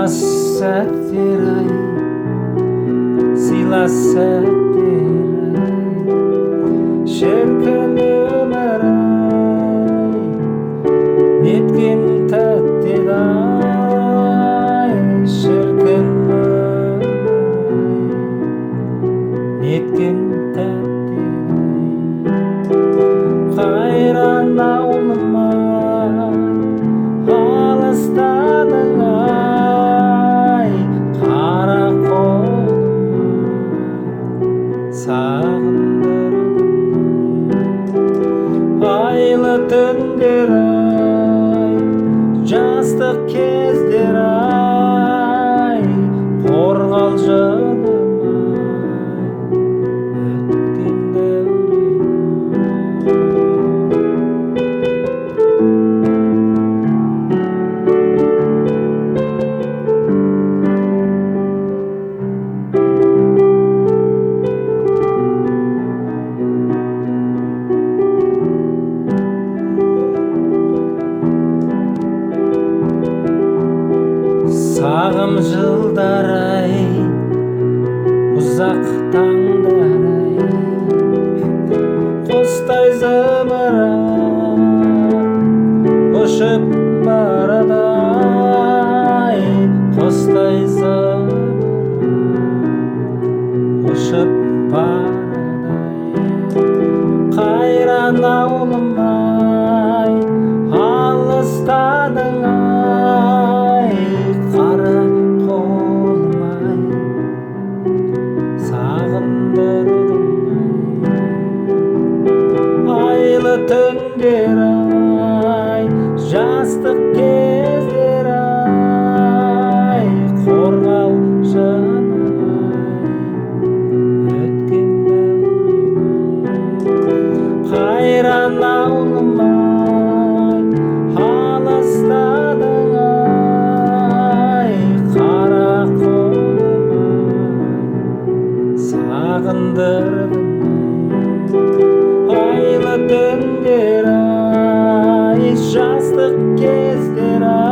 сыйлас сәттер ай, сыйлас сәттер ай, шіркін өмір ай, неткен тәтті ай, шіркін өмір ай, неткен тәтті ай. Қайран ауылым ай, алыстадың ай, қара қолым ай, сағындырдың айлы түндер ай, жастық кездер ай, қорғалжыным ай, өткен дәурен. Сағым жылдар ай, ұзақ таңдар ай, құстай зымырап ұшып барады ай, құстай зымырап ұшып барады ай. Қайран ауылым ай, алыстадың ай, қара қолым ай, сағындырдың ай, айлы түндер ай, жастық кездер ай, қорғалжыным ай, өткен дәурен. Қайран ауылым ай, алыстадың ай, қара қолым ай, сағындырдың ай, айлы түндер ай, жастық кездер ай.